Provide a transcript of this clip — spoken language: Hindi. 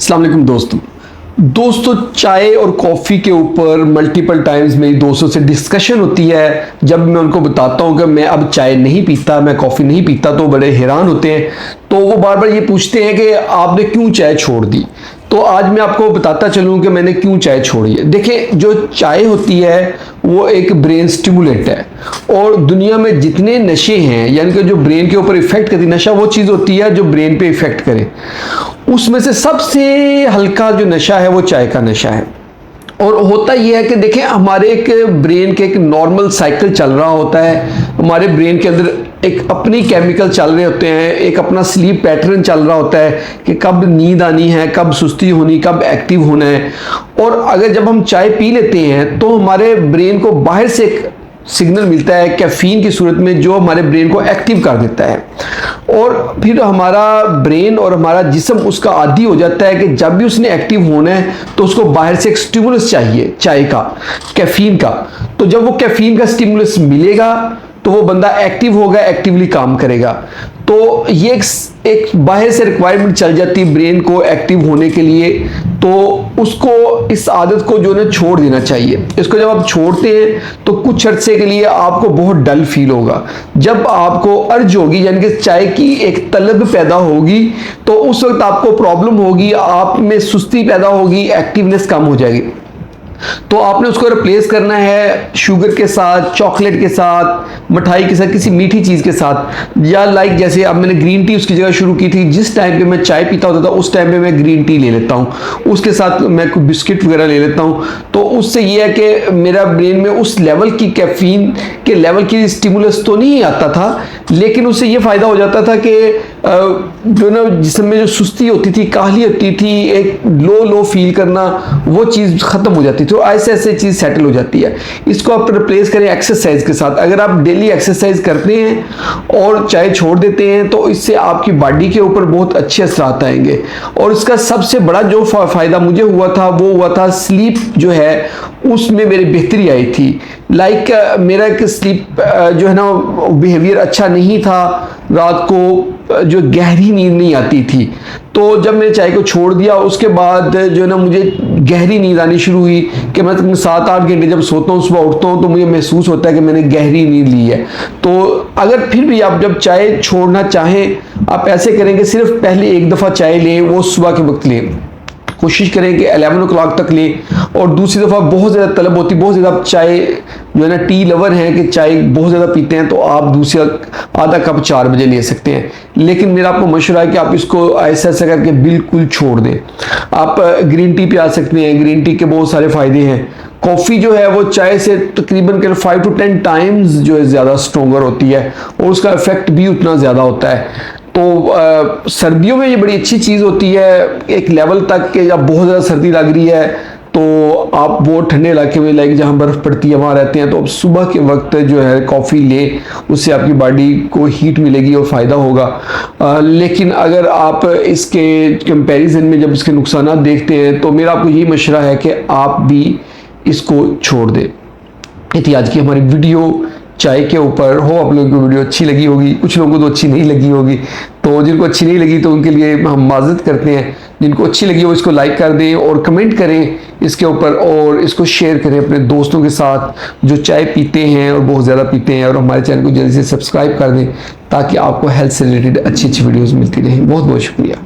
अस्सलाम वालेकुम दोस्तों, चाय और कॉफ़ी के ऊपर मल्टीपल टाइम्स मेरी दोस्तों से डिस्कशन होती है। जब मैं उनको बताता हूँ कि मैं अब चाय नहीं पीता, मैं कॉफ़ी नहीं पीता, तो बड़े हैरान होते हैं। तो वो बार बार ये पूछते हैं कि आपने क्यों चाय छोड़ दी। तो आज मैं आपको बताता चलूँ कि मैंने क्यों चाय छोड़ी है। देखिए, जो चाय होती है वो एक ब्रेन स्टिमुलेंट है, और दुनिया में जितने नशे हैं, यानी कि जो ब्रेन के ऊपर इफेक्ट करती, नशा वो चीज़ होती है जो ब्रेन पे इफेक्ट करे। उसमें से सबसे हल्का जो नशा है वो चाय का नशा है। और होता यह है कि देखें, हमारे एक ब्रेन के एक नॉर्मल साइकिल चल रहा होता है। हमारे ब्रेन के अंदर एक अपनी केमिकल चल रहे होते हैं, एक अपना स्लीप पैटर्न चल रहा होता है कि कब नींद आनी है, कब सुस्ती होनी, कब एक्टिव होना है। और अगर जब हम चाय पी लेते हैं तो हमारे ब्रेन को बाहर से एक सिग्नल मिलता है कैफीन की सूरत में, जो हमारे ब्रेन को एक्टिव कर देता है। और फिर हमारा ब्रेन और हमारा जिस्म उसका आदी हो जाता है कि जब भी उसने एक्टिव होना है तो उसको बाहर से एक स्टिमुलस चाहिए, चाय का, कैफीन का। तो जब वो कैफीन का स्टिमुलस मिलेगा तो वो बंदा एक्टिव होगा, एक्टिवली काम करेगा। तो ये एक बाहर से रिक्वायरमेंट चल जाती है ब्रेन को एक्टिव होने के लिए। तो उसको, इस आदत को जो है छोड़ देना चाहिए। इसको जब आप छोड़ते हैं तो कुछ अर्से के लिए आपको बहुत डल फील होगा। जब आपको अर्ज होगी, यानी कि चाय की एक तलब पैदा होगी, तो उस वक्त आपको प्रॉब्लम होगी, आप में सुस्ती पैदा होगी, एक्टिवनेस कम हो जाएगी। तो आपने उसको रिप्लेस करना है शुगर के साथ, चॉकलेट के साथ, मिठाई के साथ, किसी मीठी चीज़ के साथ। या लाइक जैसे अब मैंने ग्रीन टी उसकी जगह शुरू की थी। जिस टाइम पे मैं चाय पीता होता था उस टाइम पे मैं ग्रीन टी ले लेता हूँ, उसके साथ मैं कुछ बिस्किट वगैरह ले लेता हूँ। तो उससे ये है कि मेरा ब्रेन में उस लेवल की कैफीन के लेवल की स्टिमुलस तो नहीं आता था, लेकिन उससे ये फ़ायदा हो जाता था कि जो ना जिसमें जो सुस्ती होती थी, काहली होती थी, एक लो फील करना, वो चीज़ ख़त्म हो जाती थी। तो ऐसे ऐसे चीज़ सेटल हो जाती है। इसको आप रिप्लेस करें एक्सरसाइज के साथ। अगर आप डेली एक्सरसाइज करते हैं और चाय छोड़ देते हैं तो इससे आपकी बॉडी के ऊपर बहुत अच्छे असरात आएंगे। और इसका सबसे बड़ा जो फ़ायदा मुझे हुआ था वो हुआ था स्लीप जो है उसमें मेरी बेहतरी आई थी। लाइक मेरा एक स्लीप जो है ना बिहेवियर अच्छा नहीं था, रात को जो गहरी नींद नहीं आती थी। तो जब मैंने चाय को छोड़ दिया उसके बाद जो है ना मुझे गहरी नींद आनी शुरू हुई कि मैं 7-8 घंटे जब सोता हूँ, सुबह उठता हूँ तो मुझे महसूस होता है कि मैंने गहरी नींद ली है। तो अगर फिर भी आप जब चाय छोड़ना चाहें, आप ऐसे करेंगे, सिर्फ पहले एक दफ़ा चाय लें, वो सुबह के वक्त लें। कोशिश करें कि 11 o'clock तक लें। और दूसरी दफ़ा बहुत ज़्यादा तलब होती, बहुत ज़्यादा चाय जो है ना टी लवर हैं कि चाय बहुत ज़्यादा पीते हैं, तो आप दूसरा आधा कप 4 बजे ले सकते हैं। लेकिन मेरा आपको मशवरा है कि आप इसको ऐसा ऐसा करके बिल्कुल छोड़ दें। आप ग्रीन टी पे आ सकते हैं, ग्रीन टी के बहुत सारे फ़ायदे हैं। कॉफ़ी जो है वो चाय से तकरीबन 5 to 10 टाइम्स जो है ज़्यादा स्ट्रोंगर होती है, और उसका इफ़ेक्ट भी उतना ज़्यादा होता है। तो सर्दियों में ये बड़ी अच्छी चीज़ होती है एक लेवल तक कि जब बहुत ज़्यादा सर्दी लग रही है तो आप वो ठंडे इलाके में, लाइक जहाँ बर्फ़ पड़ती है वहाँ रहते हैं, तो अब सुबह के वक्त जो है कॉफ़ी ले, उससे आपकी बॉडी को हीट मिलेगी और फ़ायदा होगा। लेकिन अगर आप इसके कंपैरिजन में जब इसके नुकसान देखते हैं तो मेरा आपको यही मशवरा है कि आप भी इसको छोड़ दें। ये थी आज की हमारी वीडियो चाय के ऊपर। हो आप लोगों को वीडियो अच्छी लगी होगी, कुछ लोगों को तो अच्छी नहीं लगी होगी। तो जिनको अच्छी नहीं लगी तो उनके लिए हम माज़रत करते हैं। जिनको अच्छी लगी वो इसको लाइक कर दें और कमेंट करें इसके ऊपर, और इसको शेयर करें अपने दोस्तों के साथ जो चाय पीते हैं और बहुत ज़्यादा पीते हैं। और हमारे चैनल को जल्दी से सब्सक्राइब कर दें ताकि आपको हेल्थ से रिलेटेड अच्छी अच्छी वीडियोज़ मिलती रहें। बहुत बहुत शुक्रिया।